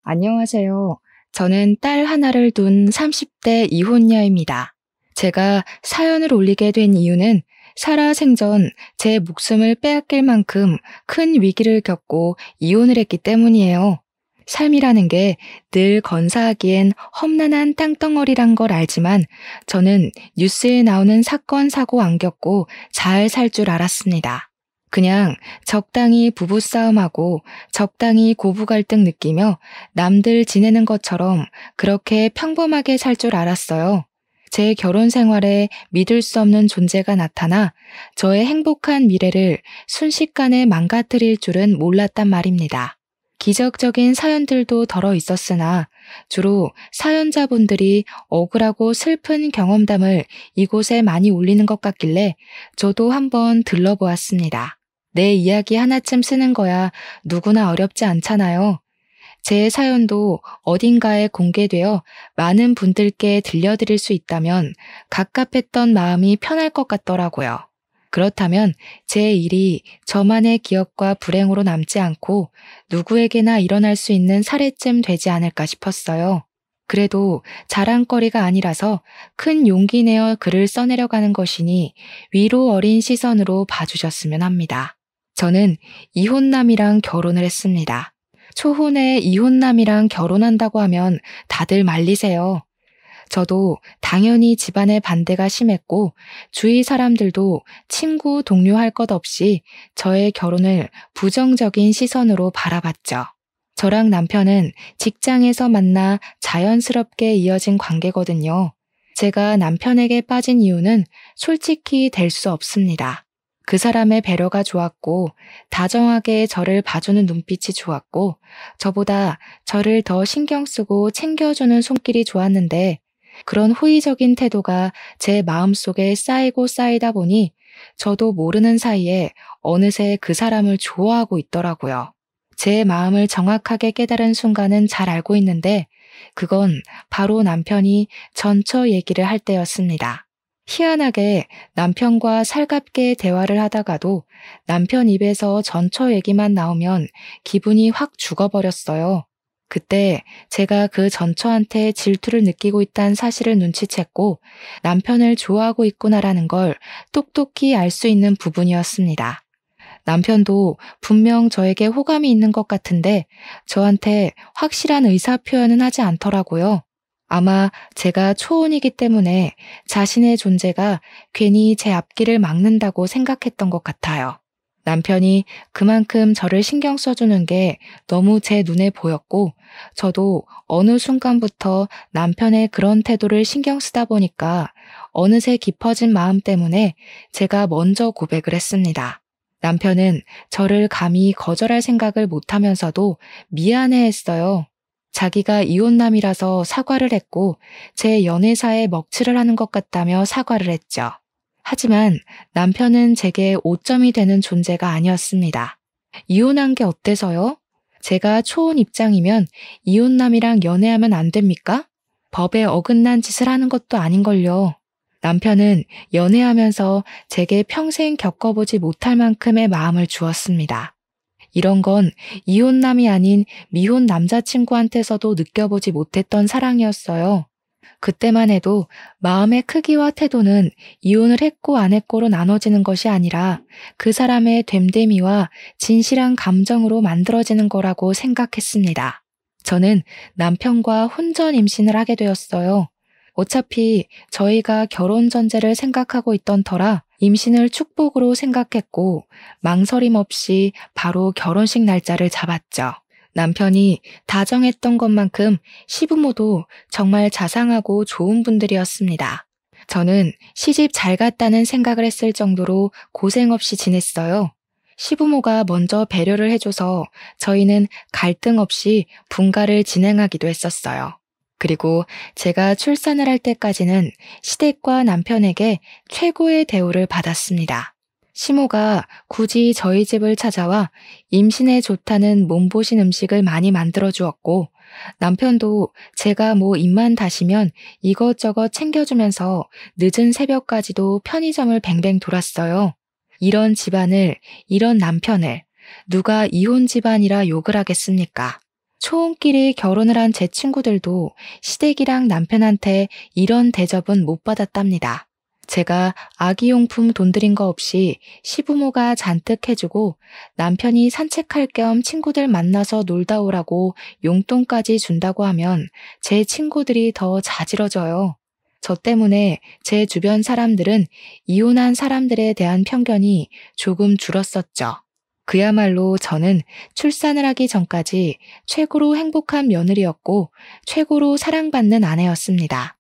안녕하세요. 저는 딸 하나를 둔 30대 이혼녀입니다. 제가 사연을 올리게 된 이유는 살아생전 제 목숨을 빼앗길 만큼 큰 위기를 겪고 이혼을 했기 때문이에요. 삶이라는 게 늘 건사하기엔 험난한 땅덩어리란 걸 알지만 저는 뉴스에 나오는 사건, 사고 안 겪고 잘 살 줄 알았습니다. 그냥 적당히 부부싸움하고 적당히 고부 갈등 느끼며 남들 지내는 것처럼 그렇게 평범하게 살 줄 알았어요. 제 결혼 생활에 믿을 수 없는 존재가 나타나 저의 행복한 미래를 순식간에 망가뜨릴 줄은 몰랐단 말입니다. 기적적인 사연들도 덜어 있었으나 주로 사연자분들이 억울하고 슬픈 경험담을 이곳에 많이 올리는 것 같길래 저도 한번 들러보았습니다. 내 이야기 하나쯤 쓰는 거야 누구나 어렵지 않잖아요. 제 사연도 어딘가에 공개되어 많은 분들께 들려드릴 수 있다면 갑갑했던 마음이 편할 것 같더라고요. 그렇다면 제 일이 저만의 기억과 불행으로 남지 않고 누구에게나 일어날 수 있는 사례쯤 되지 않을까 싶었어요. 그래도 자랑거리가 아니라서 큰 용기 내어 글을 써내려가는 것이니 위로 어린 시선으로 봐주셨으면 합니다. 저는 이혼남이랑 결혼을 했습니다. 초혼에 이혼남이랑 결혼한다고 하면 다들 말리세요. 저도 당연히 집안의 반대가 심했고 주위 사람들도 친구, 동료 할 것 없이 저의 결혼을 부정적인 시선으로 바라봤죠. 저랑 남편은 직장에서 만나 자연스럽게 이어진 관계거든요. 제가 남편에게 빠진 이유는 솔직히 될 수 없습니다. 그 사람의 배려가 좋았고 다정하게 저를 봐주는 눈빛이 좋았고 저보다 저를 더 신경 쓰고 챙겨주는 손길이 좋았는데 그런 호의적인 태도가 제 마음속에 쌓이고 쌓이다 보니 저도 모르는 사이에 어느새 그 사람을 좋아하고 있더라고요. 제 마음을 정확하게 깨달은 순간은 잘 알고 있는데 그건 바로 남편이 전처 얘기를 할 때였습니다. 희한하게 남편과 살갑게 대화를 하다가도 남편 입에서 전처 얘기만 나오면 기분이 확 죽어버렸어요. 그때 제가 그 전처한테 질투를 느끼고 있다는 사실을 눈치챘고 남편을 좋아하고 있구나라는 걸 똑똑히 알 수 있는 부분이었습니다. 남편도 분명 저에게 호감이 있는 것 같은데 저한테 확실한 의사 표현은 하지 않더라고요. 아마 제가 초혼이기 때문에 자신의 존재가 괜히 제 앞길을 막는다고 생각했던 것 같아요. 남편이 그만큼 저를 신경 써주는 게 너무 제 눈에 보였고 저도 어느 순간부터 남편의 그런 태도를 신경 쓰다 보니까 어느새 깊어진 마음 때문에 제가 먼저 고백을 했습니다. 남편은 저를 감히 거절할 생각을 못하면서도 미안해했어요. 자기가 이혼남이라서 사과를 했고 제 연애사에 먹칠을 하는 것 같다며 사과를 했죠. 하지만 남편은 제게 오점이 되는 존재가 아니었습니다. 이혼한 게 어때서요? 제가 초혼 입장이면 이혼남이랑 연애하면 안 됩니까? 법에 어긋난 짓을 하는 것도 아닌걸요. 남편은 연애하면서 제게 평생 겪어보지 못할 만큼의 마음을 주었습니다. 이런 건 이혼남이 아닌 미혼 남자친구한테서도 느껴보지 못했던 사랑이었어요. 그때만 해도 마음의 크기와 태도는 이혼을 했고 안 했고로 나눠지는 것이 아니라 그 사람의 됨됨이와 진실한 감정으로 만들어지는 거라고 생각했습니다. 저는 남편과 혼전 임신을 하게 되었어요. 어차피 저희가 결혼 전제를 생각하고 있던 터라 임신을 축복으로 생각했고 망설임 없이 바로 결혼식 날짜를 잡았죠. 남편이 다정했던 것만큼 시부모도 정말 자상하고 좋은 분들이었습니다. 저는 시집 잘 갔다는 생각을 했을 정도로 고생 없이 지냈어요. 시부모가 먼저 배려를 해줘서 저희는 갈등 없이 분가를 진행하기도 했었어요. 그리고 제가 출산을 할 때까지는 시댁과 남편에게 최고의 대우를 받았습니다. 시모가 굳이 저희 집을 찾아와 임신에 좋다는 몸보신 음식을 많이 만들어 주었고 남편도 제가 뭐 입만 다시면 이것저것 챙겨주면서 늦은 새벽까지도 편의점을 뱅뱅 돌았어요. 이런 집안을, 이런 남편을 누가 이혼 집안이라 욕을 하겠습니까? 초혼끼리 결혼을 한 제 친구들도 시댁이랑 남편한테 이런 대접은 못 받았답니다. 제가 아기용품 돈 들인 거 없이 시부모가 잔뜩 해주고 남편이 산책할 겸 친구들 만나서 놀다 오라고 용돈까지 준다고 하면 제 친구들이 더 자지러져요. 저 때문에 제 주변 사람들은 이혼한 사람들에 대한 편견이 조금 줄었었죠. 그야말로 저는 출산을 하기 전까지 최고로 행복한 며느리였고 최고로 사랑받는 아내였습니다.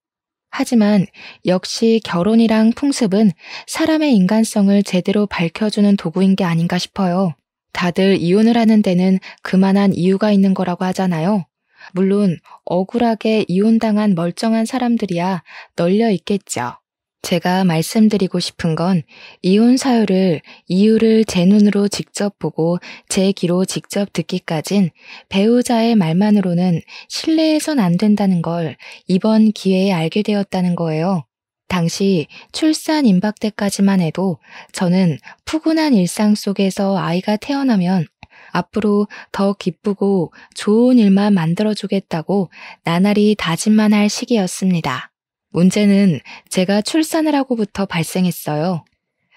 하지만 역시 결혼이랑 풍습은 사람의 인간성을 제대로 밝혀주는 도구인 게 아닌가 싶어요. 다들 이혼을 하는 데는 그만한 이유가 있는 거라고 하잖아요. 물론 억울하게 이혼당한 멀쩡한 사람들이야 널려 있겠죠. 제가 말씀드리고 싶은 건 이혼 사유를 이유를 제 눈으로 직접 보고 제 귀로 직접 듣기까진 배우자의 말만으로는 신뢰해선 안 된다는 걸 이번 기회에 알게 되었다는 거예요. 당시 출산 임박 때까지만 해도 저는 푸근한 일상 속에서 아이가 태어나면 앞으로 더 기쁘고 좋은 일만 만들어주겠다고 나날이 다짐만 할 시기였습니다. 문제는 제가 출산을 하고부터 발생했어요.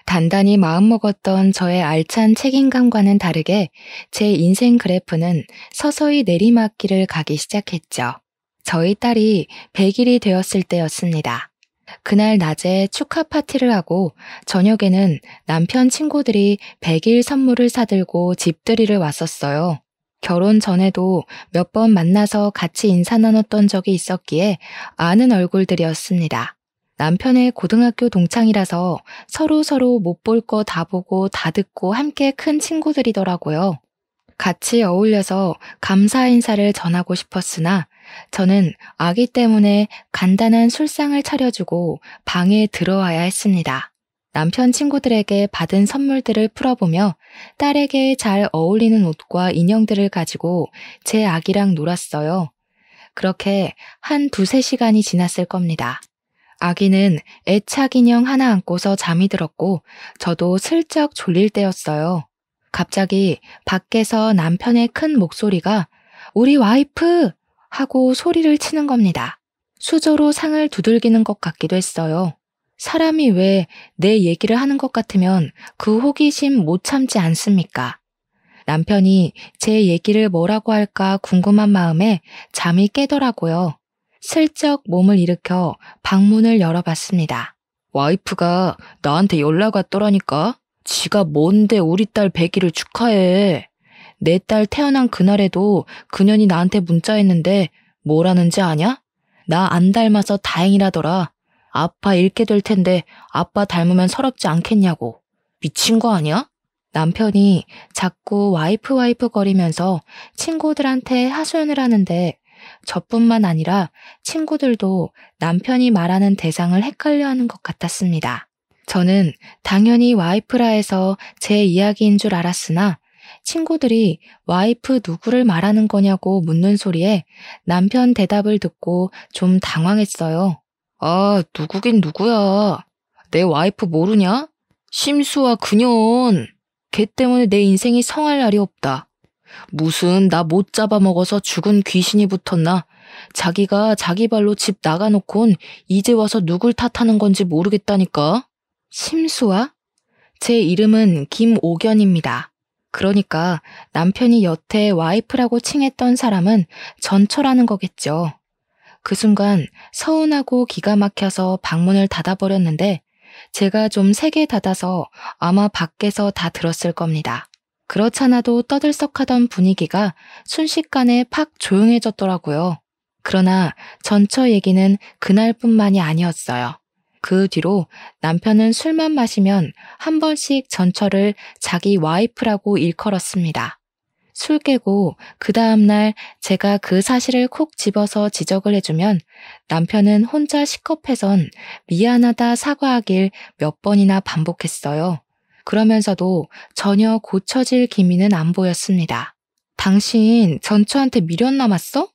단단히 마음먹었던 저의 알찬 책임감과는 다르게 제 인생 그래프는 서서히 내리막길을 가기 시작했죠. 저희 딸이 100일이 되었을 때였습니다. 그날 낮에 축하 파티를 하고 저녁에는 남편 친구들이 100일 선물을 사들고 집들이를 왔었어요. 결혼 전에도 몇 번 만나서 같이 인사 나눴던 적이 있었기에 아는 얼굴들이었습니다. 남편의 고등학교 동창이라서 서로 못 볼 거 다 보고 다 듣고 함께 큰 친구들이더라고요. 같이 어울려서 감사 인사를 전하고 싶었으나 저는 아기 때문에 간단한 술상을 차려주고 방에 들어와야 했습니다. 남편 친구들에게 받은 선물들을 풀어보며 딸에게 잘 어울리는 옷과 인형들을 가지고 제 아기랑 놀았어요. 그렇게 한 2-3시간이 지났을 겁니다. 아기는 애착 인형 하나 안고서 잠이 들었고 저도 슬쩍 졸릴 때였어요. 갑자기 밖에서 남편의 큰 목소리가 "우리 와이프!" 하고 소리를 치는 겁니다. 수저로 상을 두들기는 것 같기도 했어요. 사람이 왜 내 얘기를 하는 것 같으면 그 호기심 못 참지 않습니까? 남편이 제 얘기를 뭐라고 할까 궁금한 마음에 잠이 깨더라고요. 슬쩍 몸을 일으켜 방문을 열어봤습니다. 와이프가 나한테 연락 왔더라니까. 지가 뭔데 우리 딸 100일을 축하해. 내 딸 태어난 그날에도 그년이 나한테 문자했는데 뭐라는지 아냐? 나 안 닮아서 다행이라더라. 아빠 잃게 될 텐데 아빠 닮으면 서럽지 않겠냐고. 미친 거 아니야? 남편이 자꾸 와이프 거리면서 친구들한테 하소연을 하는데 저뿐만 아니라 친구들도 남편이 말하는 대상을 헷갈려하는 것 같았습니다. 저는 당연히 와이프라 해서 제 이야기인 줄 알았으나 친구들이 와이프 누구를 말하는 거냐고 묻는 소리에 남편 대답을 듣고 좀 당황했어요. 아, 누구긴 누구야. 내 와이프 모르냐? 심수와 그년. 걔 때문에 내 인생이 성할 날이 없다. 무슨 나 못 잡아먹어서 죽은 귀신이 붙었나? 자기가 자기 발로 집 나가놓곤 이제 와서 누굴 탓하는 건지 모르겠다니까. 심수아? 제 이름은 김옥연입니다. 그러니까 남편이 여태 와이프라고 칭했던 사람은 전처라는 거겠죠. 그 순간 서운하고 기가 막혀서 방문을 닫아버렸는데 제가 좀 세게 닫아서 아마 밖에서 다 들었을 겁니다. 그렇잖아도 떠들썩하던 분위기가 순식간에 팍 조용해졌더라고요. 그러나 전처 얘기는 그날뿐만이 아니었어요. 그 뒤로 남편은 술만 마시면 한 번씩 전처를 자기 와이프라고 일컬었습니다. 술 깨고 그 다음날 제가 그 사실을 콕 집어서 지적을 해주면 남편은 혼자 식겁해선 미안하다 사과하길 몇 번이나 반복했어요. 그러면서도 전혀 고쳐질 기미는 안 보였습니다. 당신 전처한테 미련 남았어?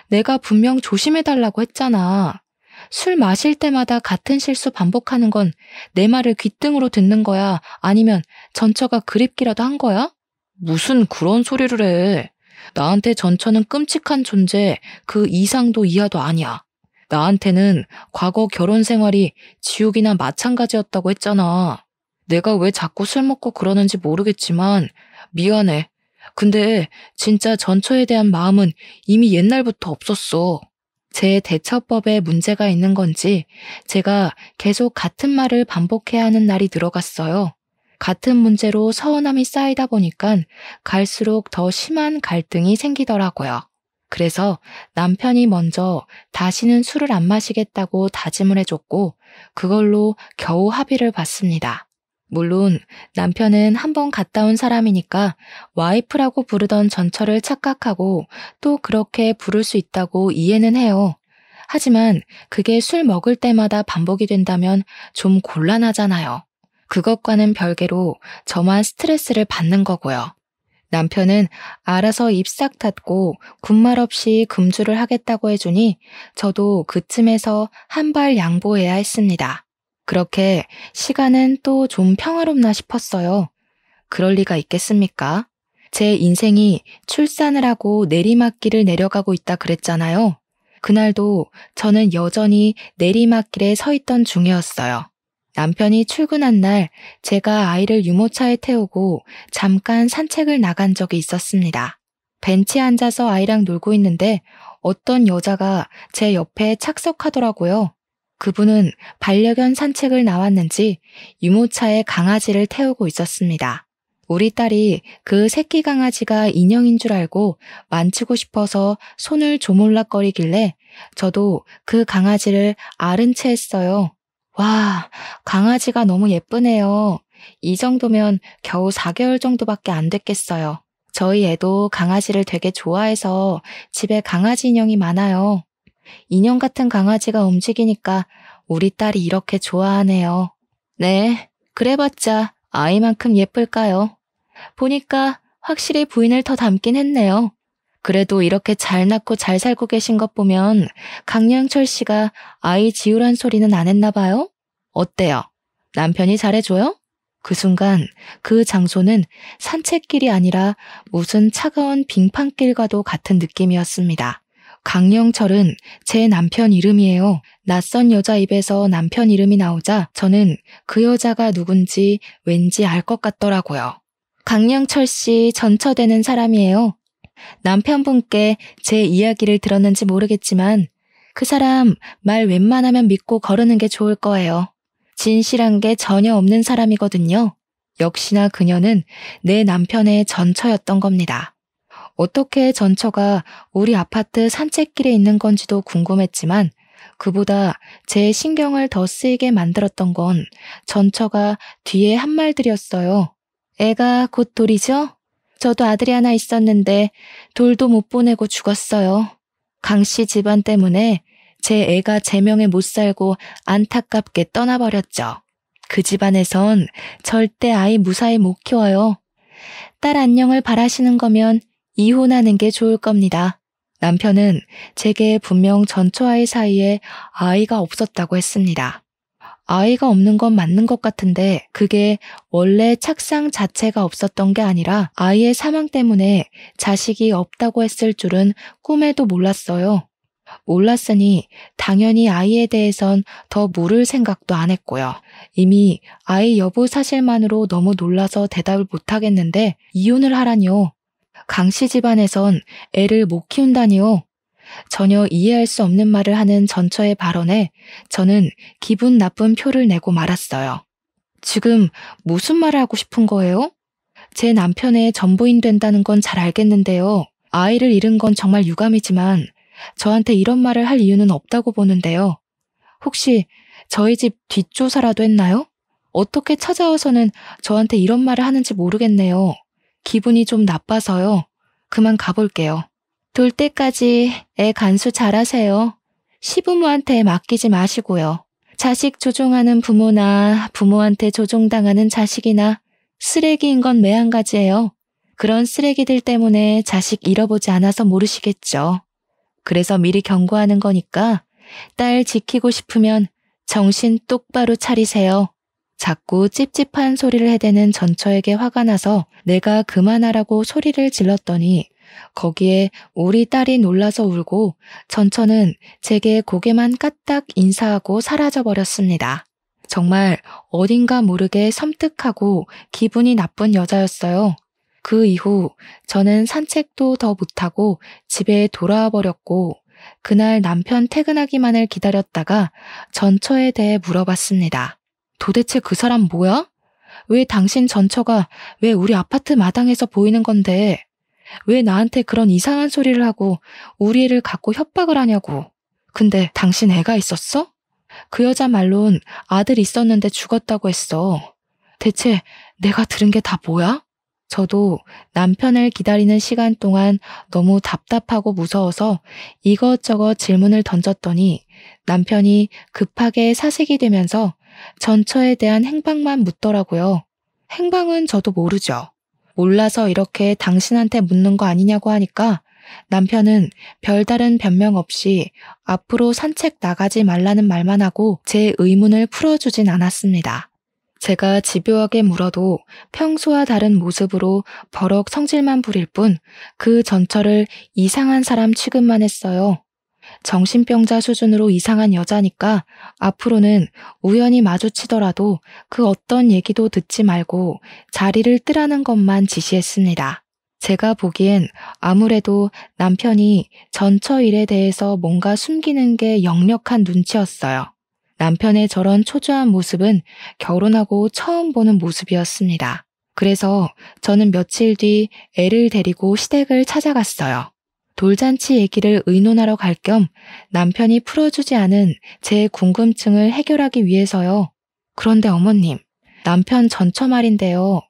내가 분명 조심해달라고 했잖아. 술 마실 때마다 같은 실수 반복하는 건 내 말을 귓등으로 듣는 거야? 아니면 전처가 그립기라도 한 거야? 무슨 그런 소리를 해. 나한테 전처는 끔찍한 존재, 그 이상도 이하도 아니야. 나한테는 과거 결혼 생활이 지옥이나 마찬가지였다고 했잖아. 내가 왜 자꾸 술 먹고 그러는지 모르겠지만 미안해. 근데 진짜 전처에 대한 마음은 이미 옛날부터 없었어. 제 대처법에 문제가 있는 건지 제가 계속 같은 말을 반복해야 하는 날이 늘어갔어요. 같은 문제로 서운함이 쌓이다 보니까 갈수록 더 심한 갈등이 생기더라고요. 그래서 남편이 먼저 다시는 술을 안 마시겠다고 다짐을 해줬고 그걸로 겨우 합의를 봤습니다. 물론 남편은 한번 갔다 온 사람이니까 와이프라고 부르던 전처를 착각하고 또 그렇게 부를 수 있다고 이해는 해요. 하지만 그게 술 먹을 때마다 반복이 된다면 좀 곤란하잖아요. 그것과는 별개로 저만 스트레스를 받는 거고요. 남편은 알아서 입 싹 닫고 군말 없이 금주를 하겠다고 해주니 저도 그쯤에서 한 발 양보해야 했습니다. 그렇게 시간은 또 좀 평화롭나 싶었어요. 그럴 리가 있겠습니까? 제 인생이 출산을 하고 내리막길을 내려가고 있다 그랬잖아요. 그날도 저는 여전히 내리막길에 서 있던 중이었어요. 남편이 출근한 날 제가 아이를 유모차에 태우고 잠깐 산책을 나간 적이 있었습니다. 벤치에 앉아서 아이랑 놀고 있는데 어떤 여자가 제 옆에 착석하더라고요. 그분은 반려견 산책을 나왔는지 유모차에 강아지를 태우고 있었습니다. 우리 딸이 그 새끼 강아지가 인형인 줄 알고 만지고 싶어서 손을 조물락거리길래 저도 그 강아지를 아른 채 했어요. 와, 강아지가 너무 예쁘네요. 이 정도면 겨우 4개월 정도밖에 안 됐겠어요. 저희 애도 강아지를 되게 좋아해서 집에 강아지 인형이 많아요. 인형 같은 강아지가 움직이니까 우리 딸이 이렇게 좋아하네요. 네, 그래봤자 아이만큼 예쁠까요? 보니까 확실히 부인을 더 닮긴 했네요. 그래도 이렇게 잘 낳고 잘 살고 계신 것 보면 강량철 씨가 아이 지우란 소리는 안 했나 봐요? 어때요? 남편이 잘해줘요? 그 순간 그 장소는 산책길이 아니라 무슨 차가운 빙판길과도 같은 느낌이었습니다. 강영철은 제 남편 이름이에요. 낯선 여자 입에서 남편 이름이 나오자 저는 그 여자가 누군지 왠지 알 것 같더라고요. 강영철 씨 전처되는 사람이에요. 남편분께 제 이야기를 들었는지 모르겠지만 그 사람 말 웬만하면 믿고 거르는 게 좋을 거예요. 진실한 게 전혀 없는 사람이거든요. 역시나 그녀는 내 남편의 전처였던 겁니다. 어떻게 전처가 우리 아파트 산책길에 있는 건지도 궁금했지만 그보다 제 신경을 더 쓰이게 만들었던 건 전처가 뒤에 한 말들이었어요. 애가 곧 돌이죠? 저도 아들이 하나 있었는데 돌도 못 보내고 죽었어요. 강씨 집안 때문에 제 애가 제 명에 못 살고 안타깝게 떠나버렸죠. 그 집안에선 절대 아이 무사히 못 키워요. 딸 안녕을 바라시는 거면 이혼하는 게 좋을 겁니다. 남편은 제게 분명 전처아이 사이에 아이가 없었다고 했습니다. 아이가 없는 건 맞는 것 같은데 그게 원래 착상 자체가 없었던 게 아니라 아이의 사망 때문에 자식이 없다고 했을 줄은 꿈에도 몰랐어요. 몰랐으니 당연히 아이에 대해선 더 물을 생각도 안 했고요. 이미 아이 여부 사실만으로 너무 놀라서 대답을 못 하겠는데 이혼을 하라니요. 강씨 집안에선 애를 못 키운다니요. 전혀 이해할 수 없는 말을 하는 전처의 발언에 저는 기분 나쁜 표를 내고 말았어요. 지금 무슨 말을 하고 싶은 거예요? 제 남편의 전부인 된다는 건 잘 알겠는데요. 아이를 잃은 건 정말 유감이지만 저한테 이런 말을 할 이유는 없다고 보는데요. 혹시 저희 집 뒷조사라도 했나요? 어떻게 찾아와서는 저한테 이런 말을 하는지 모르겠네요. 기분이 좀 나빠서요. 그만 가볼게요. 돌 때까지 애 간수 잘하세요. 시부모한테 맡기지 마시고요. 자식 조종하는 부모나 부모한테 조종당하는 자식이나 쓰레기인 건 매한가지예요. 그런 쓰레기들 때문에 자식 잃어보지 않아서 모르시겠죠. 그래서 미리 경고하는 거니까 딸 지키고 싶으면 정신 똑바로 차리세요. 자꾸 찝찝한 소리를 해대는 전처에게 화가 나서 내가 그만하라고 소리를 질렀더니 거기에 우리 딸이 놀라서 울고 전처는 제게 고개만 까딱 인사하고 사라져버렸습니다. 정말 어딘가 모르게 섬뜩하고 기분이 나쁜 여자였어요. 그 이후 저는 산책도 더 못하고 집에 돌아와 버렸고 그날 남편 퇴근하기만을 기다렸다가 전처에 대해 물어봤습니다. 도대체 그 사람 뭐야? 왜 당신 전처가 왜 우리 아파트 마당에서 보이는 건데 왜 나한테 그런 이상한 소리를 하고 우리 애를 갖고 협박을 하냐고. 근데 당신 애가 있었어? 그 여자 말론 아들 있었는데 죽었다고 했어. 대체 내가 들은 게 다 뭐야? 저도 남편을 기다리는 시간 동안 너무 답답하고 무서워서 이것저것 질문을 던졌더니 남편이 급하게 사색이 되면서 전처에 대한 행방만 묻더라고요. 행방은 저도 모르죠. 몰라서 이렇게 당신한테 묻는 거 아니냐고 하니까 남편은 별다른 변명 없이 앞으로 산책 나가지 말라는 말만 하고 제 의문을 풀어주진 않았습니다. 제가 집요하게 물어도 평소와 다른 모습으로 버럭 성질만 부릴 뿐 그 전처를 이상한 사람 취급만 했어요. 정신병자 수준으로 이상한 여자니까 앞으로는 우연히 마주치더라도 그 어떤 얘기도 듣지 말고 자리를 뜨라는 것만 지시했습니다. 제가 보기엔 아무래도 남편이 전처 일에 대해서 뭔가 숨기는 게 역력한 눈치였어요. 남편의 저런 초조한 모습은 결혼하고 처음 보는 모습이었습니다. 그래서 저는 며칠 뒤 애를 데리고 시댁을 찾아갔어요. 돌잔치 얘기를 의논하러 갈 겸 남편이 풀어주지 않은 제 궁금증을 해결하기 위해서요. 그런데 어머님, 남편 전처 말인데요.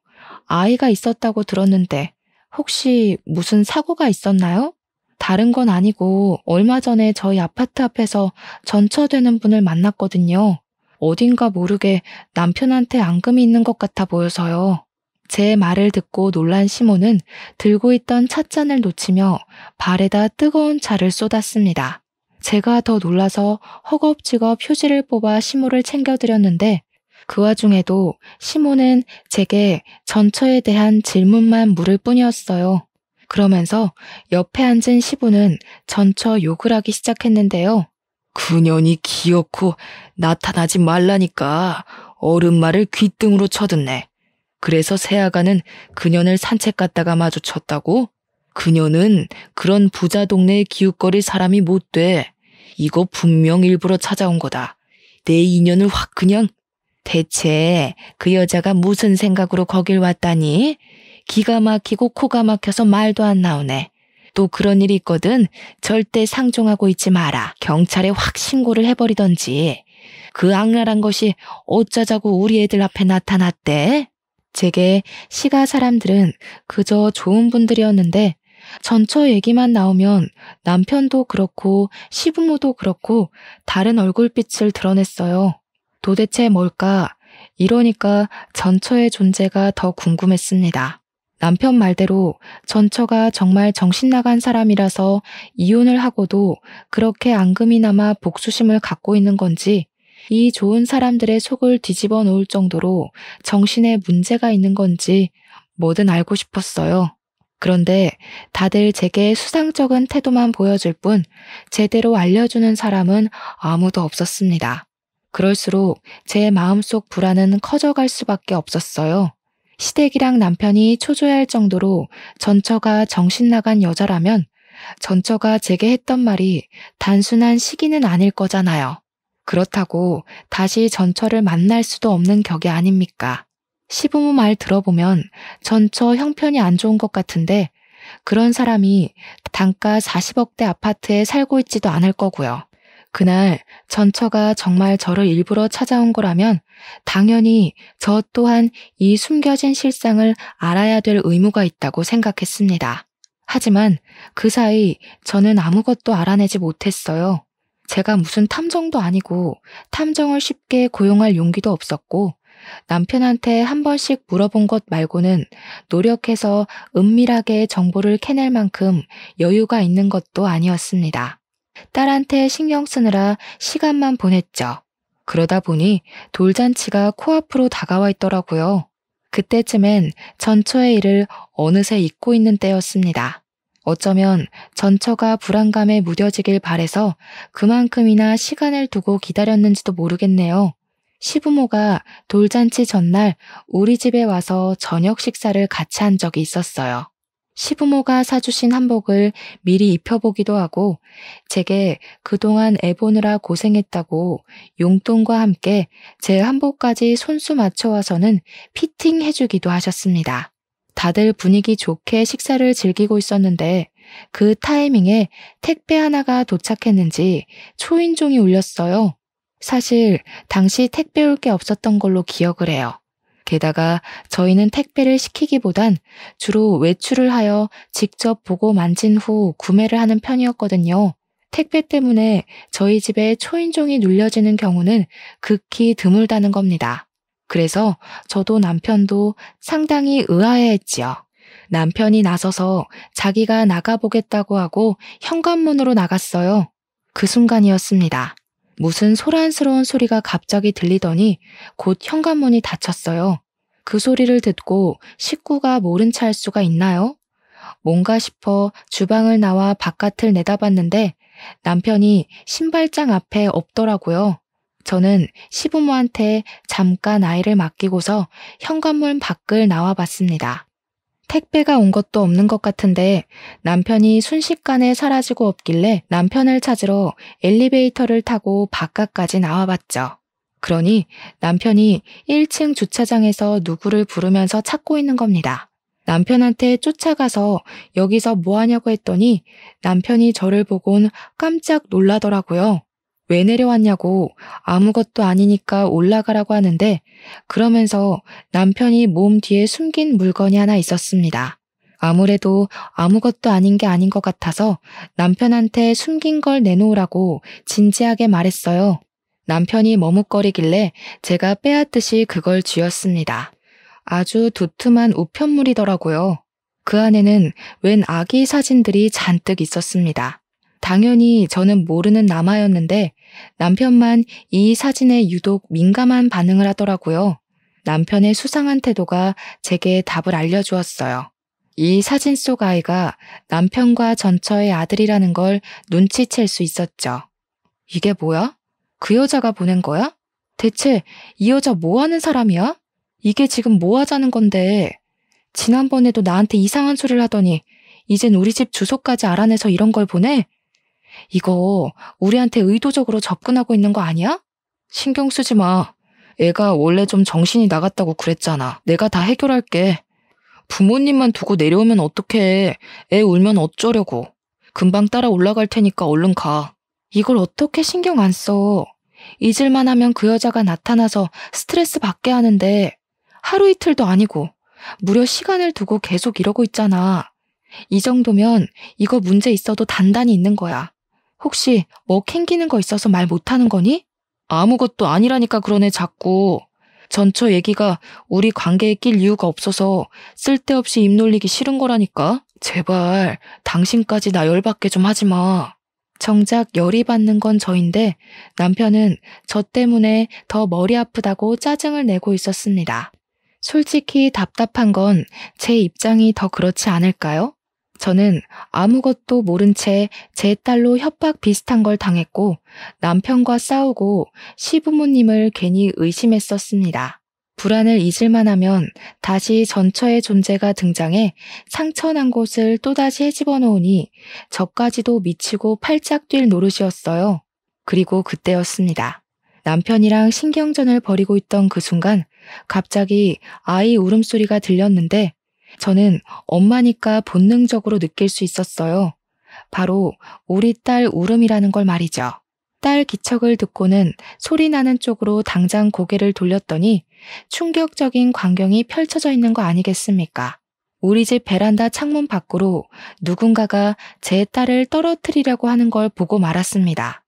아이가 있었다고 들었는데 혹시 무슨 사고가 있었나요? 다른 건 아니고 얼마 전에 저희 아파트 앞에서 전처되는 분을 만났거든요. 어딘가 모르게 남편한테 앙금이 있는 것 같아 보여서요. 제 말을 듣고 놀란 시모는 들고 있던 찻잔을 놓치며 발에다 뜨거운 차를 쏟았습니다. 제가 더 놀라서 허겁지겁 휴지를 뽑아 시모를 챙겨드렸는데 그 와중에도 시모는 제게 전처에 대한 질문만 물을 뿐이었어요. 그러면서 옆에 앉은 시부는 전처 욕을 하기 시작했는데요. 그년이 기어코 나타나지 말라니까 어른 말을 귓등으로 쳐듣네. 그래서 새아가는 그년을 산책 갔다가 마주쳤다고? 그년은 그런 부자 동네에 기웃거릴 사람이 못 돼. 이거 분명 일부러 찾아온 거다. 내 인연을 확 그냥. 대체 그 여자가 무슨 생각으로 거길 왔다니? 기가 막히고 코가 막혀서 말도 안 나오네. 또 그런 일이 있거든 절대 상종하고 있지 마라. 경찰에 확 신고를 해버리던지. 그 악랄한 것이 어쩌자고 우리 애들 앞에 나타났대? 제게 시가 사람들은 그저 좋은 분들이었는데 전처 얘기만 나오면 남편도 그렇고 시부모도 그렇고 다른 얼굴빛을 드러냈어요. 도대체 뭘까? 이러니까 전처의 존재가 더 궁금했습니다. 남편 말대로 전처가 정말 정신나간 사람이라서 이혼을 하고도 그렇게 앙금이 남아 복수심을 갖고 있는 건지 이 좋은 사람들의 속을 뒤집어 놓을 정도로 정신에 문제가 있는 건지 뭐든 알고 싶었어요. 그런데 다들 제게 수상쩍은 태도만 보여줄 뿐 제대로 알려주는 사람은 아무도 없었습니다. 그럴수록 제 마음속 불안은 커져갈 수밖에 없었어요. 시댁이랑 남편이 초조해할 정도로 전처가 정신나간 여자라면 전처가 제게 했던 말이 단순한 시기는 아닐 거잖아요. 그렇다고 다시 전처를 만날 수도 없는 격이 아닙니까? 시부모 말 들어보면 전처 형편이 안 좋은 것 같은데 그런 사람이 단가 40억대 아파트에 살고 있지도 않을 거고요. 그날 전처가 정말 저를 일부러 찾아온 거라면 당연히 저 또한 이 숨겨진 실상을 알아야 될 의무가 있다고 생각했습니다. 하지만 그 사이 저는 아무것도 알아내지 못했어요. 제가 무슨 탐정도 아니고 탐정을 쉽게 고용할 용기도 없었고 남편한테 한 번씩 물어본 것 말고는 노력해서 은밀하게 정보를 캐낼 만큼 여유가 있는 것도 아니었습니다. 딸한테 신경 쓰느라 시간만 보냈죠. 그러다 보니 돌잔치가 코앞으로 다가와 있더라고요. 그때쯤엔 전처의 일을 어느새 잊고 있는 때였습니다. 어쩌면 전처가 불안감에 무뎌지길 바래서 그만큼이나 시간을 두고 기다렸는지도 모르겠네요. 시부모가 돌잔치 전날 우리 집에 와서 저녁 식사를 같이 한 적이 있었어요. 시부모가 사주신 한복을 미리 입혀보기도 하고 제게 그동안 애 보느라 고생했다고 용돈과 함께 제 한복까지 손수 맞춰와서는 피팅해주기도 하셨습니다. 다들 분위기 좋게 식사를 즐기고 있었는데 그 타이밍에 택배 하나가 도착했는지 초인종이 울렸어요. 사실 당시 택배 올 게 없었던 걸로 기억을 해요. 게다가 저희는 택배를 시키기보단 주로 외출을 하여 직접 보고 만진 후 구매를 하는 편이었거든요. 택배 때문에 저희 집에 초인종이 눌려지는 경우는 극히 드물다는 겁니다. 그래서 저도 남편도 상당히 의아해했지요. 남편이 나서서 자기가 나가보겠다고 하고 현관문으로 나갔어요. 그 순간이었습니다. 무슨 소란스러운 소리가 갑자기 들리더니 곧 현관문이 닫혔어요. 그 소리를 듣고 식구가 모른 체 할 수가 있나요? 뭔가 싶어 주방을 나와 바깥을 내다봤는데 남편이 신발장 앞에 없더라고요. 저는 시부모한테 잠깐 아이를 맡기고서 현관문 밖을 나와봤습니다. 택배가 온 것도 없는 것 같은데 남편이 순식간에 사라지고 없길래 남편을 찾으러 엘리베이터를 타고 바깥까지 나와봤죠. 그러니 남편이 1층 주차장에서 누구를 부르면서 찾고 있는 겁니다. 남편한테 쫓아가서 여기서 뭐 하냐고 했더니 남편이 저를 보곤 깜짝 놀라더라고요. 왜 내려왔냐고 아무것도 아니니까 올라가라고 하는데 그러면서 남편이 몸 뒤에 숨긴 물건이 하나 있었습니다. 아무래도 아무것도 아닌 게 아닌 것 같아서 남편한테 숨긴 걸 내놓으라고 진지하게 말했어요. 남편이 머뭇거리길래 제가 빼앗듯이 그걸 쥐었습니다. 아주 두툼한 우편물이더라고요. 그 안에는 웬 아기 사진들이 잔뜩 있었습니다. 당연히 저는 모르는 남아였는데 남편만 이 사진에 유독 민감한 반응을 하더라고요. 남편의 수상한 태도가 제게 답을 알려주었어요. 이 사진 속 아이가 남편과 전처의 아들이라는 걸 눈치챌 수 있었죠. 이게 뭐야? 그 여자가 보낸 거야? 대체 이 여자 뭐 하는 사람이야? 이게 지금 뭐 하자는 건데? 지난번에도 나한테 이상한 소리를 하더니 이젠 우리 집 주소까지 알아내서 이런 걸 보내? 이거 우리한테 의도적으로 접근하고 있는 거 아니야? 신경 쓰지 마. 애가 원래 좀 정신이 나갔다고 그랬잖아. 내가 다 해결할게. 부모님만 두고 내려오면 어떡해. 애 울면 어쩌려고. 금방 따라 올라갈 테니까 얼른 가. 이걸 어떻게 신경 안 써. 잊을만 하면 그 여자가 나타나서 스트레스 받게 하는데 하루 이틀도 아니고 무려 시간을 두고 계속 이러고 있잖아. 이 정도면 이거 문제 있어도 단단히 있는 거야. 혹시 뭐 캥기는 거 있어서 말 못하는 거니? 아무것도 아니라니까 그러네 자꾸. 전처 얘기가 우리 관계에 낄 이유가 없어서 쓸데없이 입 놀리기 싫은 거라니까. 제발 당신까지 나 열받게 좀 하지 마. 정작 열이 받는 건 저인데 남편은 저 때문에 더 머리 아프다고 짜증을 내고 있었습니다. 솔직히 답답한 건 제 입장이 더 그렇지 않을까요? 저는 아무것도 모른 채 제 딸로 협박 비슷한 걸 당했고 남편과 싸우고 시부모님을 괜히 의심했었습니다. 불안을 잊을만 하면 다시 전처의 존재가 등장해 상처난 곳을 또다시 헤집어 놓으니 저까지도 미치고 팔짝 뛸 노릇이었어요. 그리고 그때였습니다. 남편이랑 신경전을 벌이고 있던 그 순간 갑자기 아이 울음소리가 들렸는데 저는 엄마니까 본능적으로 느낄 수 있었어요. 바로 우리 딸 울음이라는 걸 말이죠. 딸 기척을 듣고는 소리 나는 쪽으로 당장 고개를 돌렸더니 충격적인 광경이 펼쳐져 있는 거 아니겠습니까? 우리 집 베란다 창문 밖으로 누군가가 제 딸을 떨어뜨리려고 하는 걸 보고 말았습니다.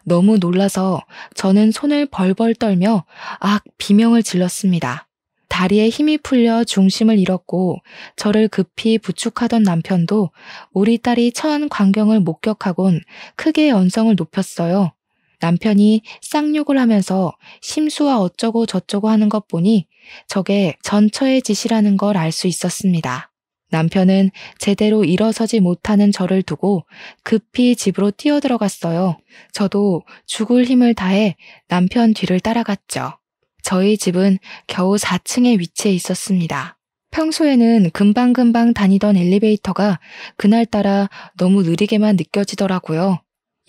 너무 놀라서 저는 손을 벌벌 떨며 비명을 질렀습니다. 다리에 힘이 풀려 중심을 잃었고 저를 급히 부축하던 남편도 우리 딸이 처한 광경을 목격하곤 크게 언성을 높였어요. 남편이 쌍욕을 하면서 심수와 어쩌고 저쩌고 하는 것 보니 저게 전처의 짓이라는 걸 알 수 있었습니다. 남편은 제대로 일어서지 못하는 저를 두고 급히 집으로 뛰어들어갔어요. 저도 죽을 힘을 다해 남편 뒤를 따라갔죠. 저희 집은 겨우 4층에 위치해 있었습니다. 평소에는 금방금방 다니던 엘리베이터가 그날따라 너무 느리게만 느껴지더라고요.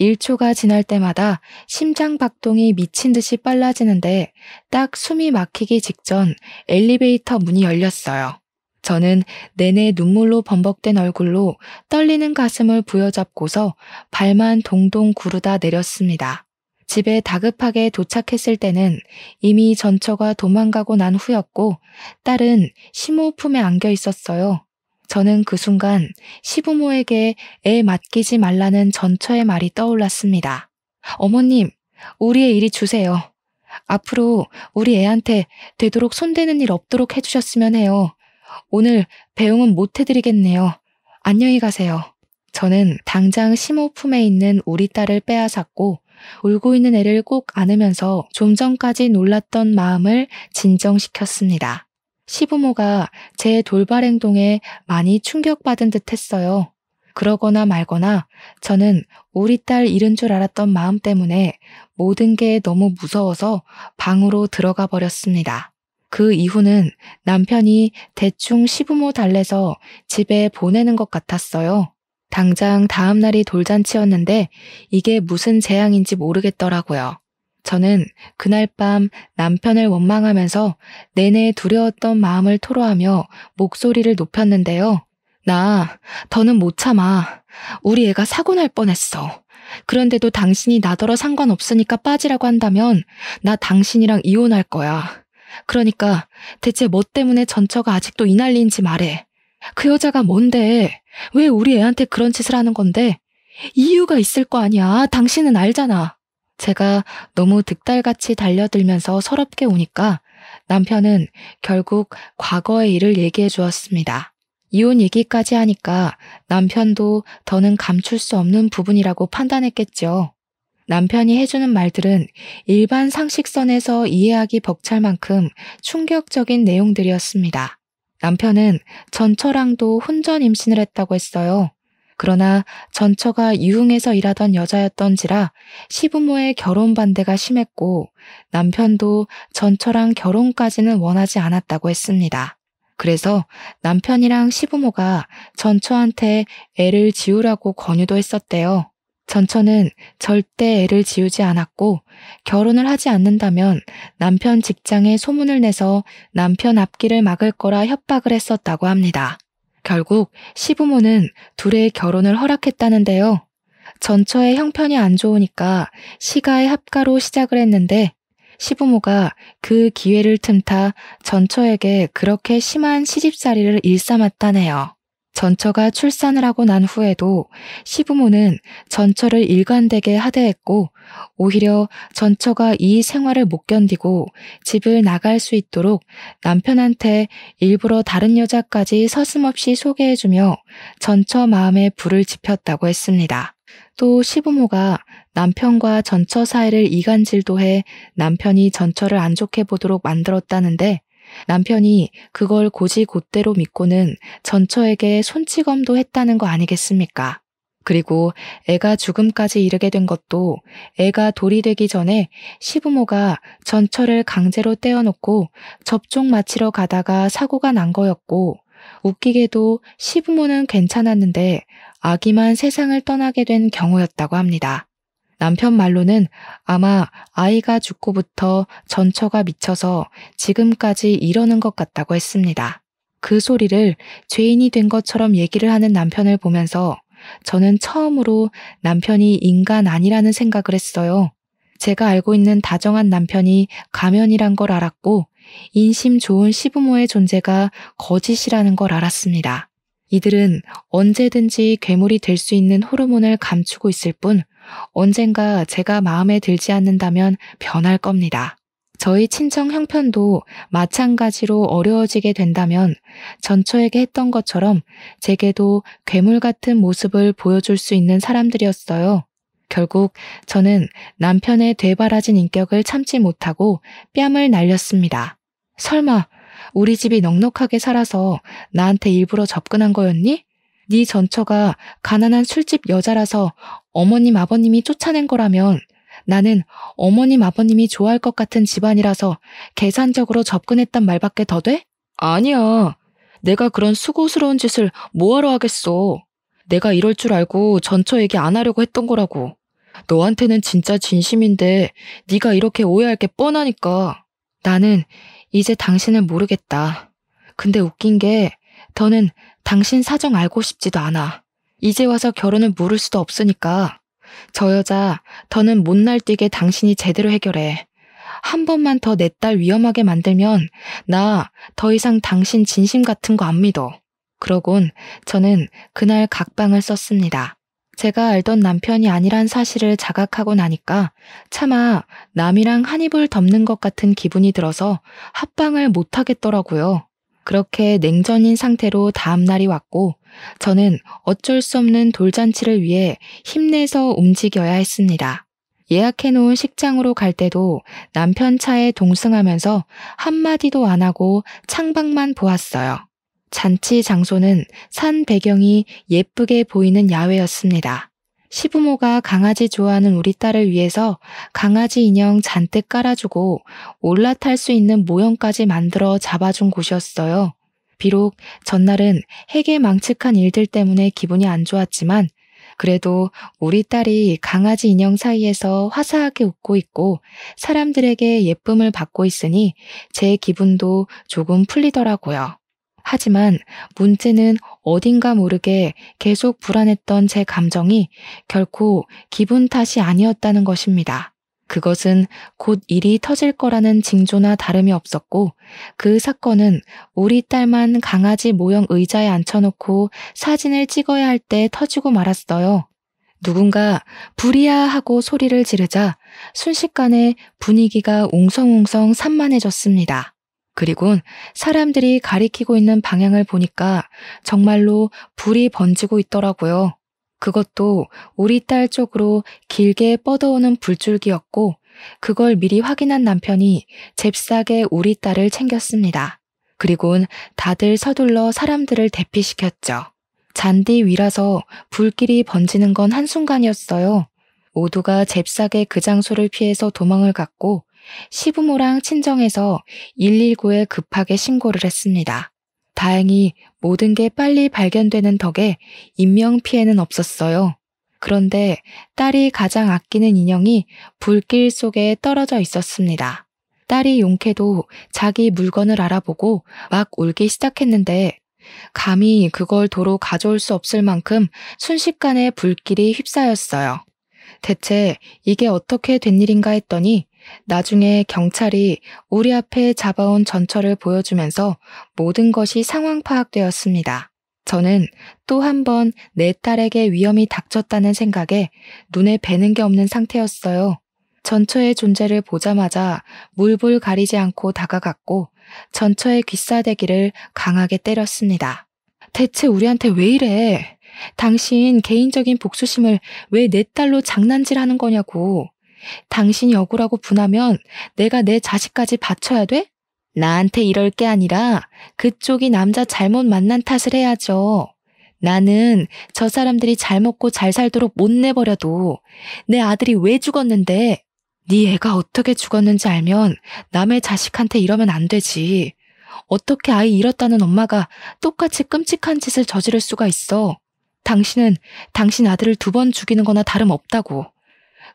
1초가 지날 때마다 심장 박동이 미친 듯이 빨라지는데 딱 숨이 막히기 직전 엘리베이터 문이 열렸어요. 저는 내내 눈물로 범벅된 얼굴로 떨리는 가슴을 부여잡고서 발만 동동 구르다 내렸습니다. 집에 다급하게 도착했을 때는 이미 전처가 도망가고 난 후였고 딸은 시모 품에 안겨 있었어요. 저는 그 순간 시부모에게 애 맡기지 말라는 전처의 말이 떠올랐습니다. 어머님, 우리의 이리 주세요. 앞으로 우리 애한테 되도록 손대는 일 없도록 해주셨으면 해요. 오늘 배웅은 못 해드리겠네요. 안녕히 가세요. 저는 당장 시모 품에 있는 우리 딸을 빼앗았고 울고 있는 애를 꼭 안으면서 좀 전까지 놀랐던 마음을 진정시켰습니다. 시부모가 제 돌발 행동에 많이 충격받은 듯 했어요. 그러거나 말거나 저는 우리 딸 잃은 줄 알았던 마음 때문에 모든 게 너무 무서워서 방으로 들어가 버렸습니다. 그 이후는 남편이 대충 시부모 달래서 집에 보내는 것 같았어요. 당장 다음 날이 돌잔치였는데 이게 무슨 재앙인지 모르겠더라고요. 저는 그날 밤 남편을 원망하면서 내내 두려웠던 마음을 토로하며 목소리를 높였는데요. 나 더는 못 참아. 우리 애가 사고 날 뻔했어. 그런데도 당신이 나더러 상관없으니까 빠지라고 한다면 나 당신이랑 이혼할 거야. 그러니까 대체 뭐 때문에 전처가 아직도 이 난리인지 말해. 그 여자가 뭔데? 왜 우리 애한테 그런 짓을 하는 건데? 이유가 있을 거 아니야. 당신은 알잖아. 제가 너무 득달같이 달려들면서 서럽게 우니까 남편은 결국 과거의 일을 얘기해 주었습니다. 이혼 얘기까지 하니까 남편도 더는 감출 수 없는 부분이라고 판단했겠죠. 남편이 해주는 말들은 일반 상식선에서 이해하기 벅찰 만큼 충격적인 내용들이었습니다. 남편은 전처랑도 혼전 임신을 했다고 했어요. 그러나 전처가 유흥에서 일하던 여자였던지라 시부모의 결혼 반대가 심했고 남편도 전처랑 결혼까지는 원하지 않았다고 했습니다. 그래서 남편이랑 시부모가 전처한테 애를 지우라고 권유도 했었대요. 전처는 절대 애를 지우지 않았고 결혼을 하지 않는다면 남편 직장에 소문을 내서 남편 앞길을 막을 거라 협박을 했었다고 합니다. 결국 시부모는 둘의 결혼을 허락했다는데요. 전처의 형편이 안 좋으니까 시가의 합가로 시작을 했는데 시부모가 그 기회를 틈타 전처에게 그렇게 심한 시집살이를 일삼았다네요. 전처가 출산을 하고 난 후에도 시부모는 전처를 일관되게 하대했고 오히려 전처가 이 생활을 못 견디고 집을 나갈 수 있도록 남편한테 일부러 다른 여자까지 서슴없이 소개해주며 전처 마음에 불을 지폈다고 했습니다. 또 시부모가 남편과 전처 사이를 이간질도 해 남편이 전처를 안 좋게 보도록 만들었다는데 남편이 그걸 곧이곧대로 믿고는 전처에게 손찌검도 했다는 거 아니겠습니까? 그리고 애가 죽음까지 이르게 된 것도 애가 돌이 되기 전에 시부모가 전처를 강제로 떼어놓고 접종 마치러 가다가 사고가 난 거였고 웃기게도 시부모는 괜찮았는데 아기만 세상을 떠나게 된 경우였다고 합니다. 남편 말로는 아마 아이가 죽고부터 전처가 미쳐서 지금까지 이러는 것 같다고 했습니다. 그 소리를 죄인이 된 것처럼 얘기를 하는 남편을 보면서 저는 처음으로 남편이 인간 아니라는 생각을 했어요. 제가 알고 있는 다정한 남편이 가면이란 걸 알았고 인심 좋은 시부모의 존재가 거짓이라는 걸 알았습니다. 이들은 언제든지 괴물이 될 수 있는 호르몬을 감추고 있을 뿐 언젠가 제가 마음에 들지 않는다면 변할 겁니다. 저희 친정 형편도 마찬가지로 어려워지게 된다면 전처에게 했던 것처럼 제게도 괴물 같은 모습을 보여줄 수 있는 사람들이었어요. 결국 저는 남편의 되바라진 인격을 참지 못하고 뺨을 날렸습니다. 설마 우리 집이 넉넉하게 살아서 나한테 일부러 접근한 거였니? 네 전처가 가난한 술집 여자라서 어머님 아버님이 쫓아낸 거라면 나는 어머님 아버님이 좋아할 것 같은 집안이라서 계산적으로 접근했단 말밖에 더 돼? 아니야. 내가 그런 수고스러운 짓을 뭐하러 하겠어. 내가 이럴 줄 알고 전처 얘기 안 하려고 했던 거라고. 너한테는 진짜 진심인데 네가 이렇게 오해할 게 뻔하니까. 나는 이제 당신을 모르겠다. 근데 웃긴 게 더는 당신 사정 알고 싶지도 않아. 이제 와서 결혼을 물을 수도 없으니까. 저 여자 더는 못 날뛰게 당신이 제대로 해결해. 한 번만 더 내 딸 위험하게 만들면 나 더 이상 당신 진심 같은 거 안 믿어. 그러곤 저는 그날 각방을 썼습니다. 제가 알던 남편이 아니란 사실을 자각하고 나니까 차마 남이랑 한 입을 덮는 것 같은 기분이 들어서 합방을 못 하겠더라고요. 그렇게 냉전인 상태로 다음 날이 왔고 저는 어쩔 수 없는 돌잔치를 위해 힘내서 움직여야 했습니다. 예약해놓은 식장으로 갈 때도 남편 차에 동승하면서 한마디도 안 하고 창밖만 보았어요. 잔치 장소는 산 배경이 예쁘게 보이는 야외였습니다. 시부모가 강아지 좋아하는 우리 딸을 위해서 강아지 인형 잔뜩 깔아주고 올라탈 수 있는 모형까지 만들어 잡아준 곳이었어요. 비록 전날은 해괴망측한 일들 때문에 기분이 안 좋았지만 그래도 우리 딸이 강아지 인형 사이에서 화사하게 웃고 있고 사람들에게 예쁨을 받고 있으니 제 기분도 조금 풀리더라고요. 하지만 문제는 어딘가 모르게 계속 불안했던 제 감정이 결코 기분 탓이 아니었다는 것입니다. 그것은 곧 일이 터질 거라는 징조나 다름이 없었고 그 사건은 우리 딸만 강아지 모형 의자에 앉혀놓고 사진을 찍어야 할 때 터지고 말았어요. 누군가 불이야 하고 소리를 지르자 순식간에 분위기가 웅성웅성 산만해졌습니다. 그리곤 사람들이 가리키고 있는 방향을 보니까 정말로 불이 번지고 있더라고요. 그것도 우리 딸 쪽으로 길게 뻗어오는 불줄기였고 그걸 미리 확인한 남편이 잽싸게 우리 딸을 챙겼습니다. 그리곤 다들 서둘러 사람들을 대피시켰죠. 잔디 위라서 불길이 번지는 건 한순간이었어요. 모두가 잽싸게 그 장소를 피해서 도망을 갔고 시부모랑 친정에서 119에 급하게 신고를 했습니다. 다행히 모든 게 빨리 발견되는 덕에 인명피해는 없었어요. 그런데 딸이 가장 아끼는 인형이 불길 속에 떨어져 있었습니다. 딸이 용케도 자기 물건을 알아보고 막 울기 시작했는데 감히 그걸 도로 가져올 수 없을 만큼 순식간에 불길이 휩싸였어요. 대체 이게 어떻게 된 일인가 했더니 나중에 경찰이 우리 앞에 잡아온 전처를 보여주면서 모든 것이 상황 파악되었습니다. 저는 또 한 번 내 딸에게 위험이 닥쳤다는 생각에 눈에 뵈는 게 없는 상태였어요. 전처의 존재를 보자마자 물불 가리지 않고 다가갔고 전처의 귀싸대기를 강하게 때렸습니다. 대체 우리한테 왜 이래? 당신 개인적인 복수심을 왜 내 딸로 장난질하는 거냐고. 당신이 억울하고 분하면 내가 내 자식까지 바쳐야 돼? 나한테 이럴 게 아니라 그쪽이 남자 잘못 만난 탓을 해야죠. 나는 저 사람들이 잘 먹고 잘 살도록 못 내버려도 내 아들이 왜 죽었는데 네 애가 어떻게 죽었는지 알면 남의 자식한테 이러면 안 되지. 어떻게 아이 잃었다는 엄마가 똑같이 끔찍한 짓을 저지를 수가 있어. 당신은 당신 아들을 2번 죽이는 거나 다름없다고.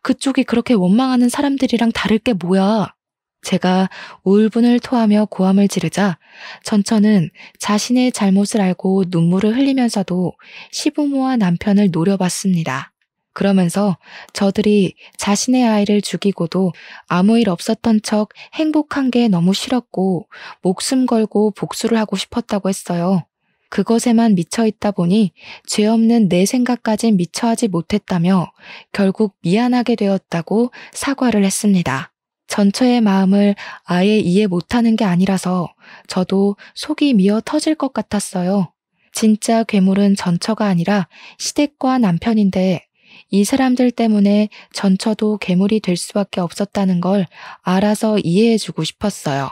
그쪽이 그렇게 원망하는 사람들이랑 다를 게 뭐야. 제가 울분을 토하며 고함을 지르자 전처는 자신의 잘못을 알고 눈물을 흘리면서도 시부모와 남편을 노려봤습니다. 그러면서 저들이 자신의 아이를 죽이고도 아무 일 없었던 척 행복한 게 너무 싫었고 목숨 걸고 복수를 하고 싶었다고 했어요. 그것에만 미쳐있다 보니 죄 없는 내 생각까진 미처하지 못했다며 결국 미안하게 되었다고 사과를 했습니다. 전처의 마음을 아예 이해 못하는 게 아니라서 저도 속이 미어 터질 것 같았어요. 진짜 괴물은 전처가 아니라 시댁과 남편인데 이 사람들 때문에 전처도 괴물이 될 수밖에 없었다는 걸 알아서 이해해주고 싶었어요.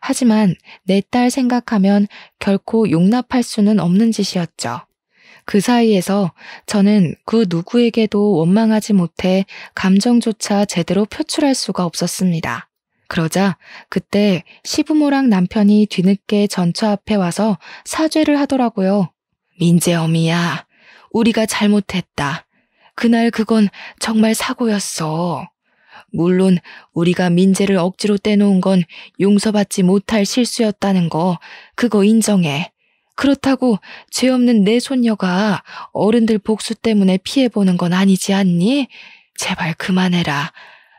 하지만 내 딸 생각하면 결코 용납할 수는 없는 짓이었죠. 그 사이에서 저는 그 누구에게도 원망하지 못해 감정조차 제대로 표출할 수가 없었습니다. 그러자 그때 시부모랑 남편이 뒤늦게 전처 앞에 와서 사죄를 하더라고요. 민재 어미야, 우리가 잘못했다. 그날 그건 정말 사고였어. 물론 우리가 민재를 억지로 떼놓은 건 용서받지 못할 실수였다는 거, 그거 인정해. 그렇다고 죄 없는 내 손녀가 어른들 복수 때문에 피해보는 건 아니지 않니? 제발 그만해라.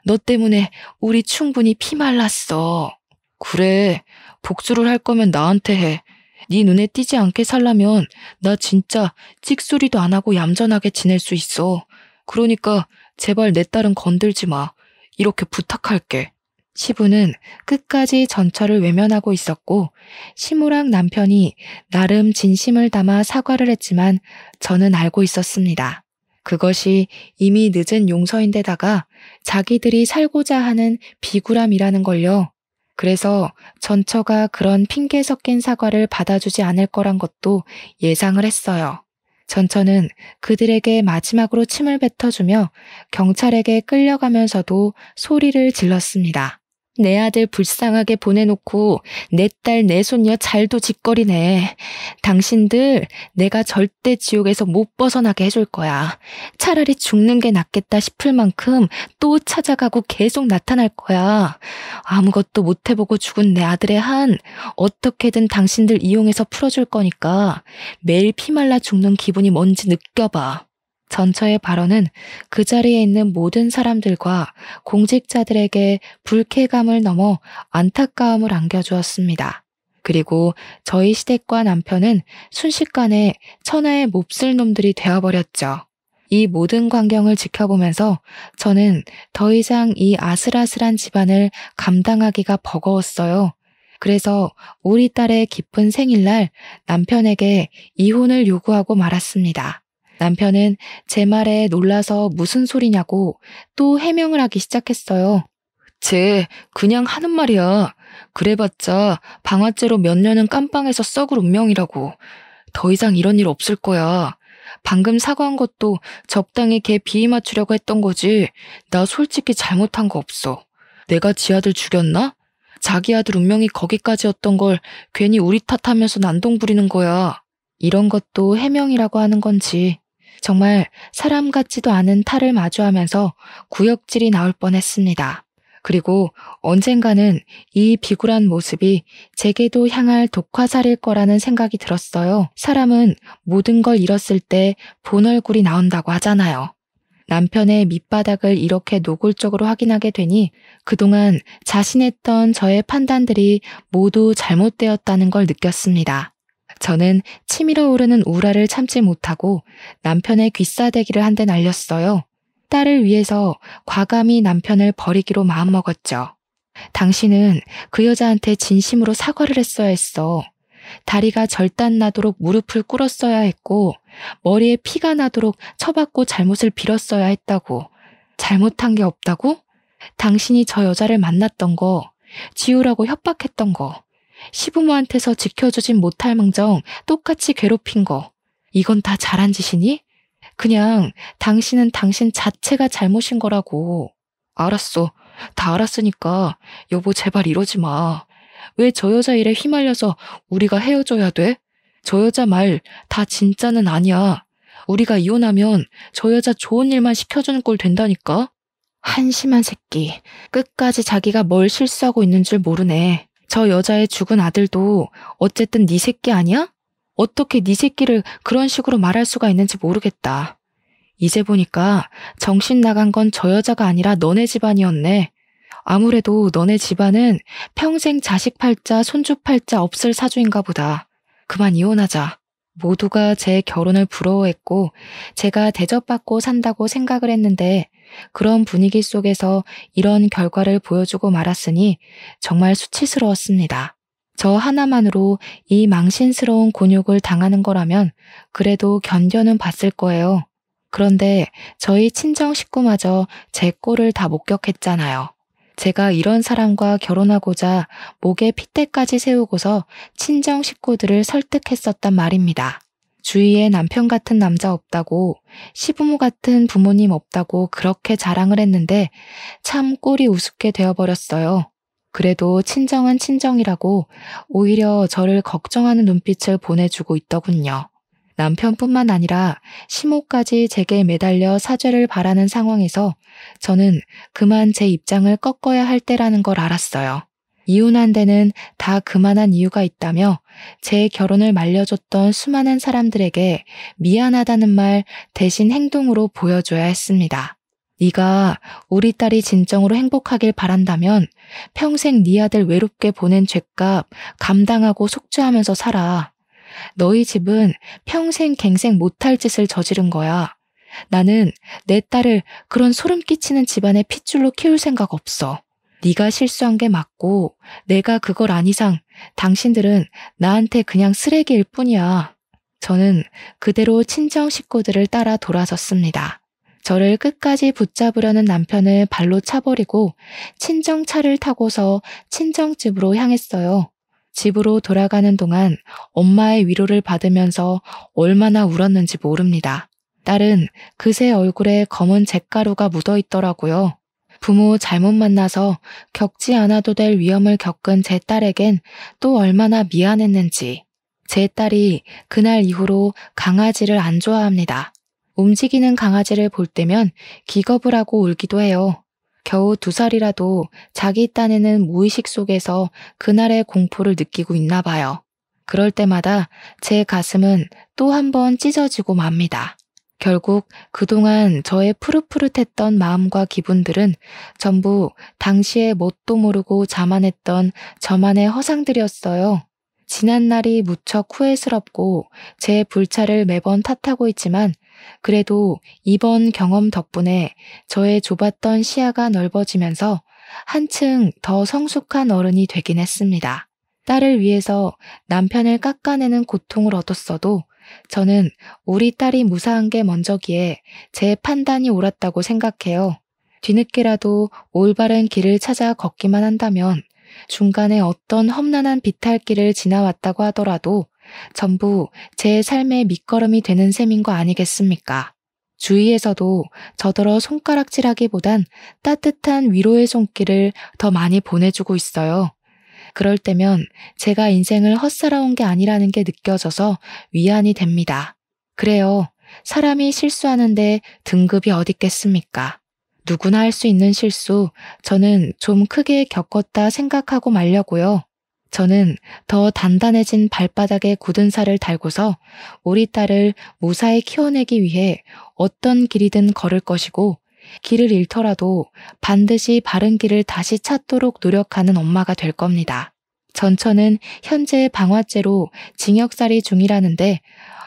너 때문에 우리 충분히 피말랐어. 그래, 복수를 할 거면 나한테 해. 네 눈에 띄지 않게 살려면 나 진짜 찍소리도 안 하고 얌전하게 지낼 수 있어. 그러니까 제발 내 딸은 건들지 마. 이렇게 부탁할게. 시부는 끝까지 전처를 외면하고 있었고 시무랑 남편이 나름 진심을 담아 사과를 했지만 저는 알고 있었습니다. 그것이 이미 늦은 용서인데다가 자기들이 살고자 하는 비굴함이라는 걸요. 그래서 전처가 그런 핑계 섞인 사과를 받아주지 않을 거란 것도 예상을 했어요. 전처는 그들에게 마지막으로 침을 뱉어주며 경찰에게 끌려가면서도 소리를 질렀습니다. 내 아들 불쌍하게 보내놓고 내 딸 내 손녀 잘도 짓거리네. 당신들 내가 절대 지옥에서 못 벗어나게 해줄 거야. 차라리 죽는 게 낫겠다 싶을 만큼 또 찾아가고 계속 나타날 거야. 아무것도 못 해보고 죽은 내 아들의 한 어떻게든 당신들 이용해서 풀어줄 거니까 매일 피말라 죽는 기분이 뭔지 느껴봐. 전처의 발언은 그 자리에 있는 모든 사람들과 공직자들에게 불쾌감을 넘어 안타까움을 안겨주었습니다. 그리고 저희 시댁과 남편은 순식간에 천하의 몹쓸 놈들이 되어버렸죠. 이 모든 광경을 지켜보면서 저는 더 이상 이 아슬아슬한 집안을 감당하기가 버거웠어요. 그래서 우리 딸의 기쁜 생일날 남편에게 이혼을 요구하고 말았습니다. 남편은 제 말에 놀라서 무슨 소리냐고 또 해명을 하기 시작했어요. 쟤 그냥 하는 말이야. 그래봤자 방아쇠로 몇 년은 깜빵에서 썩을 운명이라고. 더 이상 이런 일 없을 거야. 방금 사과한 것도 적당히 걔 비위 맞추려고 했던 거지. 나 솔직히 잘못한 거 없어. 내가 지 아들 죽였나? 자기 아들 운명이 거기까지였던 걸 괜히 우리 탓하면서 난동 부리는 거야. 이런 것도 해명이라고 하는 건지. 정말 사람 같지도 않은 탈을 마주하면서 구역질이 나올 뻔했습니다. 그리고 언젠가는 이 비굴한 모습이 제게도 향할 독화살일 거라는 생각이 들었어요. 사람은 모든 걸 잃었을 때 본 얼굴이 나온다고 하잖아요. 남편의 밑바닥을 이렇게 노골적으로 확인하게 되니 그동안 자신했던 저의 판단들이 모두 잘못되었다는 걸 느꼈습니다. 저는 치밀어 오르는 우라를 참지 못하고 남편의 귀싸대기를 한 대 날렸어요. 딸을 위해서 과감히 남편을 버리기로 마음먹었죠. 당신은 그 여자한테 진심으로 사과를 했어야 했어. 다리가 절단나도록 무릎을 꿇었어야 했고 머리에 피가 나도록 쳐받고 잘못을 빌었어야 했다고. 잘못한 게 없다고? 당신이 저 여자를 만났던 거, 지우라고 협박했던 거, 시부모한테서 지켜주진 못할 망정 똑같이 괴롭힌 거, 이건 다 잘한 짓이니? 그냥 당신은 당신 자체가 잘못인 거라고. 알았어. 다 알았으니까 여보 제발 이러지 마. 왜 저 여자 일에 휘말려서 우리가 헤어져야 돼? 저 여자 말 다 진짜는 아니야. 우리가 이혼하면 저 여자 좋은 일만 시켜주는 꼴 된다니까? 한심한 새끼. 끝까지 자기가 뭘 실수하고 있는 줄 모르네. 저 여자의 죽은 아들도 어쨌든 네 새끼 아니야? 어떻게 네 새끼를 그런 식으로 말할 수가 있는지 모르겠다. 이제 보니까 정신 나간 건 저 여자가 아니라 너네 집안이었네. 아무래도 너네 집안은 평생 자식 팔자 손주 팔자 없을 사주인가 보다. 그만 이혼하자. 모두가 제 결혼을 부러워했고 제가 대접받고 산다고 생각을 했는데 그런 분위기 속에서 이런 결과를 보여주고 말았으니 정말 수치스러웠습니다. 저 하나만으로 이 망신스러운 곤욕을 당하는 거라면 그래도 견뎌는 봤을 거예요. 그런데 저희 친정 식구마저 제 꼴을 다 목격했잖아요. 제가 이런 사람과 결혼하고자 목에 핏대까지 세우고서 친정 식구들을 설득했었단 말입니다. 주위에 남편 같은 남자 없다고, 시부모 같은 부모님 없다고 그렇게 자랑을 했는데 참 꼴이 우습게 되어버렸어요. 그래도 친정은 친정이라고 오히려 저를 걱정하는 눈빛을 보내주고 있더군요. 남편뿐만 아니라 시모까지 제게 매달려 사죄를 바라는 상황에서 저는 그만 제 입장을 꺾어야 할 때라는 걸 알았어요. 이혼한 데는 다 그만한 이유가 있다며 제 결혼을 말려줬던 수많은 사람들에게 미안하다는 말 대신 행동으로 보여줘야 했습니다. 네가 우리 딸이 진정으로 행복하길 바란다면 평생 네 아들 외롭게 보낸 죗값 감당하고 속죄하면서 살아. 너희 집은 평생 갱생 못할 짓을 저지른 거야. 나는 내 딸을 그런 소름 끼치는 집안의 핏줄로 키울 생각 없어. 네가 실수한 게 맞고 내가 그걸 안 이상 당신들은 나한테 그냥 쓰레기일 뿐이야. 저는 그대로 친정 식구들을 따라 돌아섰습니다. 저를 끝까지 붙잡으려는 남편을 발로 차버리고 친정차를 타고서 친정집으로 향했어요. 집으로 돌아가는 동안 엄마의 위로를 받으면서 얼마나 울었는지 모릅니다. 딸은 그새 얼굴에 검은 잿가루가 묻어 있더라고요. 부모 잘못 만나서 겪지 않아도 될 위험을 겪은 제 딸에겐 또 얼마나 미안했는지. 제 딸이 그날 이후로 강아지를 안 좋아합니다. 움직이는 강아지를 볼 때면 기겁을 하고 울기도 해요. 겨우 2살이라도 자기 딴에는 무의식 속에서 그날의 공포를 느끼고 있나 봐요. 그럴 때마다 제 가슴은 또 한 번 찢어지고 맙니다. 결국 그동안 저의 푸릇푸릇했던 마음과 기분들은 전부 당시에 뭣도 모르고 자만했던 저만의 허상들이었어요. 지난 날이 무척 후회스럽고 제 불찰을 매번 탓하고 있지만 그래도 이번 경험 덕분에 저의 좁았던 시야가 넓어지면서 한층 더 성숙한 어른이 되긴 했습니다. 딸을 위해서 남편을 깎아내는 고통을 얻었어도 저는 우리 딸이 무사한 게 먼저기에 제 판단이 옳았다고 생각해요. 뒤늦게라도 올바른 길을 찾아 걷기만 한다면 중간에 어떤 험난한 비탈길을 지나왔다고 하더라도 전부 제 삶의 밑거름이 되는 셈인 거 아니겠습니까? 주위에서도 저더러 손가락질하기보단 따뜻한 위로의 손길을 더 많이 보내주고 있어요. 그럴 때면 제가 인생을 헛살아온 게 아니라는 게 느껴져서 위안이 됩니다. 그래요. 사람이 실수하는데 등급이 어디 있겠습니까? 누구나 할 수 있는 실수, 저는 좀 크게 겪었다 생각하고 말려고요. 저는 더 단단해진 발바닥에 굳은 살을 달고서 우리 딸을 무사히 키워내기 위해 어떤 길이든 걸을 것이고 길을 잃더라도 반드시 바른 길을 다시 찾도록 노력하는 엄마가 될 겁니다. 전처는 현재 방화죄로 징역살이 중이라는데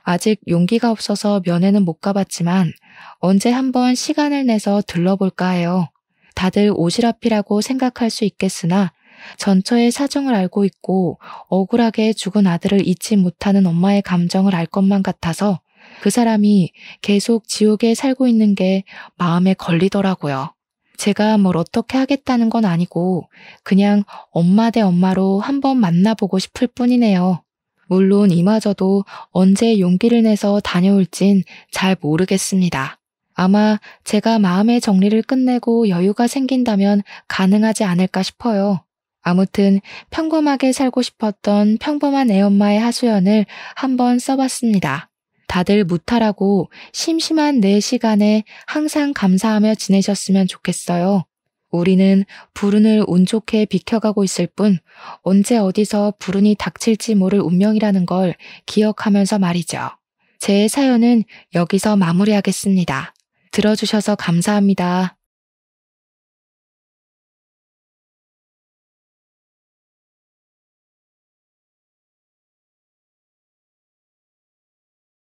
아직 용기가 없어서 면회는 못 가봤지만 언제 한번 시간을 내서 들러볼까 해요. 다들 오지랖이라고 생각할 수 있겠으나 전처의 사정을 알고 있고 억울하게 죽은 아들을 잊지 못하는 엄마의 감정을 알 것만 같아서 그 사람이 계속 지옥에 살고 있는 게 마음에 걸리더라고요. 제가 뭘 어떻게 하겠다는 건 아니고 그냥 엄마 대 엄마로 한번 만나보고 싶을 뿐이네요. 물론 이마저도 언제 용기를 내서 다녀올진 잘 모르겠습니다. 아마 제가 마음의 정리를 끝내고 여유가 생긴다면 가능하지 않을까 싶어요. 아무튼 평범하게 살고 싶었던 평범한 애엄마의 하소연을 한번 써봤습니다. 다들 무탈하고 심심한 내 시간에 항상 감사하며 지내셨으면 좋겠어요. 우리는 불운을 운 좋게 비켜가고 있을 뿐 언제 어디서 불운이 닥칠지 모를 운명이라는 걸 기억하면서 말이죠. 제 사연은 여기서 마무리하겠습니다. 들어주셔서 감사합니다.